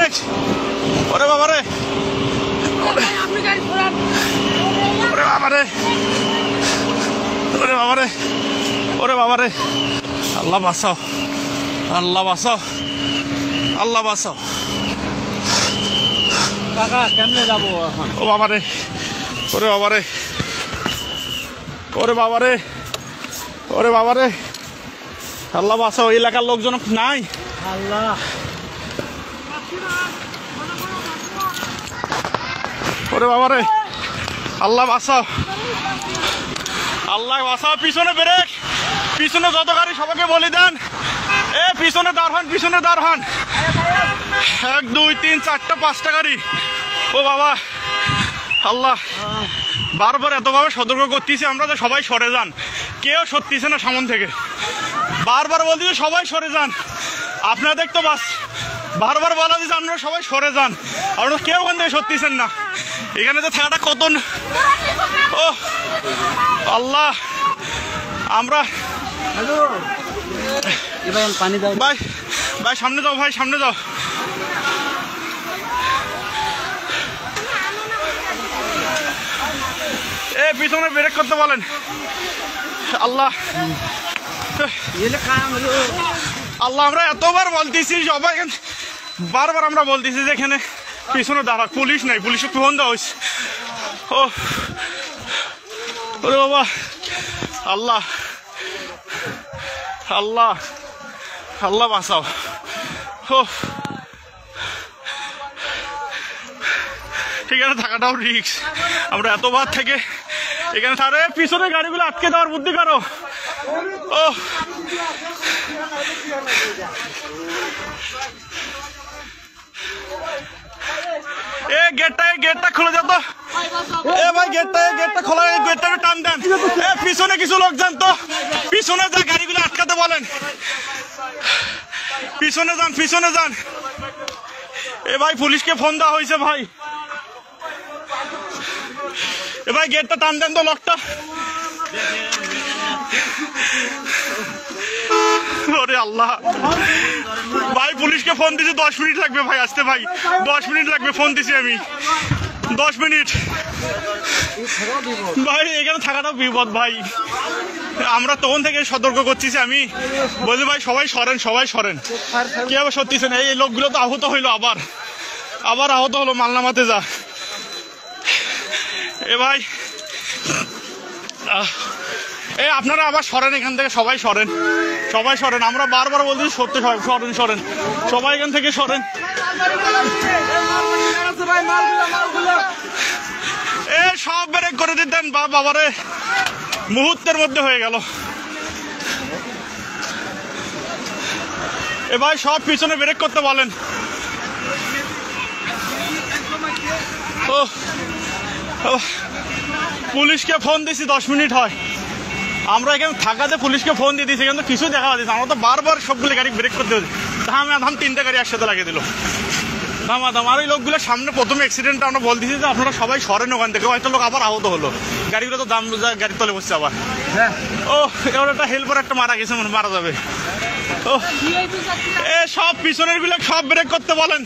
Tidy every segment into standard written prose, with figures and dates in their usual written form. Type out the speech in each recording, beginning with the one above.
Break. ওরে বাবারে, ওরে বাবারে, ওরে বাবারে, ওরে বাবারে, আল্লাহ বাঁচাও, আল্লাহ বাঁচাও, আল্লাহ বাঁচাও। কাকা কেমনে যাবো এখন? ও বাবারে, ওরে বাবারে, ওরে বাবারে, ওরে বাবারে, আল্লাহ বাঁচাও। এলাকার লোকজন নাই। আল্লাহ, ওরে বাবারে, আল্লাহ বাঁচাও, আল্লাহ বাঁচাও। পিছনে ব্রেক, পিছনে যত গাড়ি সবাইকে বলে দেন, এ পিছনে দাঁড় হন, পিছনে দাঁড় হন। 1 2 3 4টা 5টা গাড়ি। ও বাবা, আল্লাহ বারবার এতভাবে সতর্ক করতেছি আমরা যে সবাই সরে যান, কেউ সরতেছে না সামন থেকে। বারবার বলতেছে সবাই সরে যান, আপনারা দেখতো বাস বারবার বলা দিচ্ছে আপনারা সবাই সরে যান, আপনারা কেউ ওখান থেকে সরতেছেন না। এখানে তো থাকাটা কত, ও আল্লাহ। আমরা পানি দাও ভাই, ভাই সামনে যাও, ভাই সামনে যাও। এ পিছনে ব্রেক করতে বলেন। আল্লাহ, আল্লাহ আমরা এতবার বলতেছি সবাই, বারবার আমরা বলতেছি যে এখানে পিছনে দাঁড়া, পুলিশ নাই, পুলিশে ফোন দেওয়া হয়েছে। ও ওরে বাবা, আল্লাহ, আল্লাহ, আল্লাহ বাঁচাও। ও এখানে থাকাটাও রিস্ক। আমরা এতবার থেকে এখানে তারে পিছনে গাড়িগুলো আটকে দেওয়ার বুদ্ধি করো। ও এ গেটটা খুলে যেত। এ ভাই গেটটা খোলা, গেটটা টান দেন। এ পিছনে কিছু লোক যান তো, পিছনে যা গাড়িগুলো আটকাতে বলেন, পিছনে যান, পিছনে যান। এ ভাই পুলিশকে ফোন দেওয়া হয়েছে ভাই। এ ভাই গেটটা টান দেন তো, লকটা। ওরে আল্লাহ, ভাই পুলিশকে ফোন দিছি, 10 মিনিট লাগবে ভাই আসতে। ভাই 10 মিনিট লাগবে, ফোন দিছি আমি, 10 মিনিট। ভাই এখানে থাকাটাও বিপদ ভাই। আমরা তখন থেকে সতর্ক করছি, আমি বলছি ভাই সবাই সরেন, সবাই সরেন। কি হবে সত্যিছেন, এই লোকগুলো তো আহত হইলো, আবার আহত হলো, মালনামাতে যা। এ ভাই এ আপনারা আবার সরেন এখান থেকে, সবাই সরেন, সবাই সরেন। আমরা বারবার বলছি সরতে, সরেন সরেন, সবাই এখান থেকে সরেন। এ সব ব্রেক করে দিতেন বাবারে, মুহূর্তের মধ্যে হয়ে গেল। এ ভাই সব পিছনে ব্রেক করতে বলেন। ও পুলিশকে ফোন দিছি, 10 মিনিট হয়। আমরা এখানে থাকাতে পুলিশকে ফোন দিয়ে দিয়েছি, কিন্তু কিছু দেখা যাচ্ছে। আমরা তো বারবার সবগুলো গাড়ি ব্রেক করতে হচ্ছে। ধাম 3টে গাড়ি একসাথে লাগিয়ে দিল, ধামাধাম। আর ওই লোকগুলো সামনে প্রথম অ্যাক্সিডেন্ট আমরা বলতেছি যে আপনারা সবাই সরেন ওখান থেকে। একটা লোক আবার আহত হলো, গাড়িগুলো তো দাম গাড়ির তলে বসছে আবার। ও এবার একটা হেল্পার একটা মারা গেছে, মারা যাবে। ও এ সব পিছনের গুলো সব ব্রেক করতে বলেন,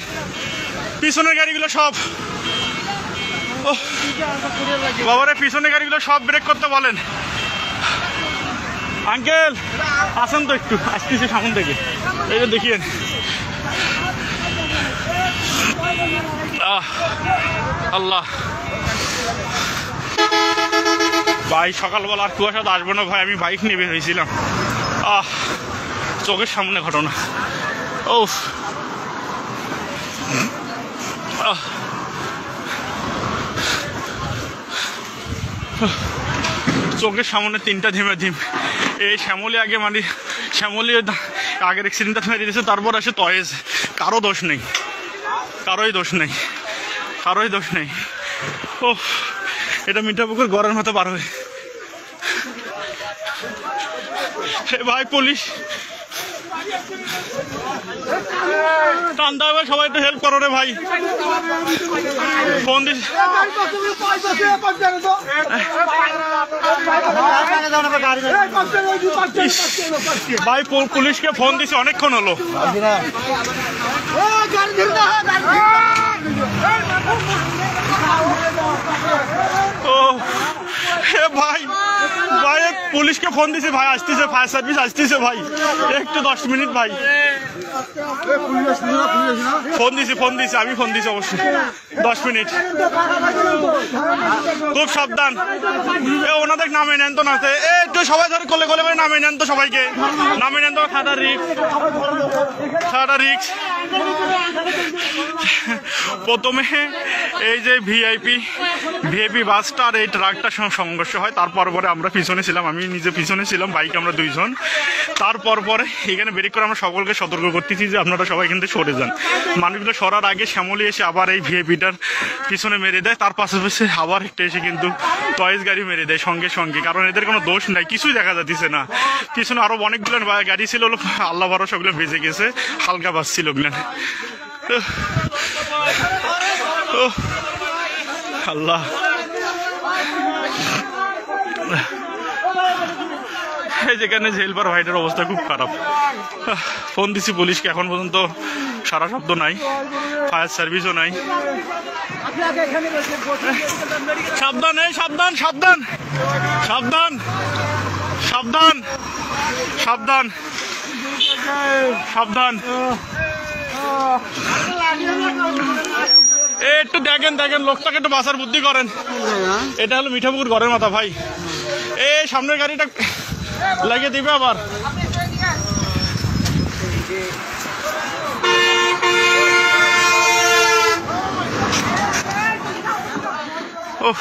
পিছনের গাড়িগুলো সব। ও বাবারে, পিছনের গাড়িগুলো সব ব্রেক করতে বলেন। আঙ্কেল আসেন তো, একটু আসতেছি সামন থেকে, এই যে দেখিয়েন। আল্লাহ ভাই, সকালবেলা আর কুয়াশা তো আসবো না ভাই, আমি বাইক নিয়ে বের হয়েছিলাম। চোখের সামনে ঘটনা। ও চোখের সামনে 3টা ধিম। এই শ্যামলি আগে, মানে শ্যামলি আগের অ্যাক্সিডেন্টটা মেরে দিয়েছে, তারপর আসে তয়েজ। কারো দোষ নেই, কারোই দোষ নেই, কারোই দোষ নেই। ও এটা মিঠাপুকুর গড়ের মতো পার হয়ে। ভাই পুলিশ টানতে হবে, সবাই একটু হেল্প করো রে ভাই। ফোন দিস ভাই, পুলিশকে ফোন দিছি অনেকক্ষণ হলো। ও ভাই ভাই, পুলিশকে ফোন দিছি ভাই, আসতেছে, ফায়ার সার্ভিস আসতেছে ভাই, একটু 10 মিনিট ভাই। ফোন দিছি আমি, ফোন দিছি অবশ্যই, 10 মিনিট। খুব সাবধান, ওনাদের নামে নেন তো না, একটু সবাই ধরে কোলে কোলে করে নামে নেন তো, সবাইকে নামে নেন তো। খাটা রিক্স। প্রথমে এই যে ভিআইপি বাসটা আর এই ট্রাকটার সঙ্গে সংঘর্ষ হয়, তারপর পরে আমরা পিছনে ছিলাম, আমি নিজে পিছনে ছিলাম, বাইকে আমরা 2 জন। তারপর পরে এখানে ব্রেক করে আমরা সকলকে সতর্ক করতেছি যে আপনারা সবাই এখান থেকে সরে যান। মানুষগুলো সরার আগে শ্যামলী এসে আবার এই ভিআইপিটার পিছনে মেরে দেয়, তার পাশাপাশি আবার একটা এসে কিন্তু টয়েস গাড়ি মেরে দেয় সঙ্গে সঙ্গে, কারণ এদের কোনো দোষ নাই, কিছুই দেখা যাচ্ছে না। পিছনে আরো অনেকগুলো গাড়ি ছিল, আল্লাহ ভরসা ওগুলো বেঁচে গেছে, হালকা বাস ছিল ওগুলো। আল্লাহ, এই যেখানে জেলবার ভাইটার অবস্থা খুব খারাপ। ফোন দিছি পুলিশকে, এখন পর্যন্ত সারা শব্দ নাই, ফায়ার সার্ভিসও নাই। সাবধান, এই সাবধান সাবধান সাবধান সাবধান সাবধান সাবধান। একটু দেখেন লোকটাকে একটু বাঁচার বুদ্ধি করেন। এটা হলো মিঠাপুকুর ঘরের মাথা ভাই, এই সামনের গাড়িটা লাগিয়ে দিবে আবার। ওহ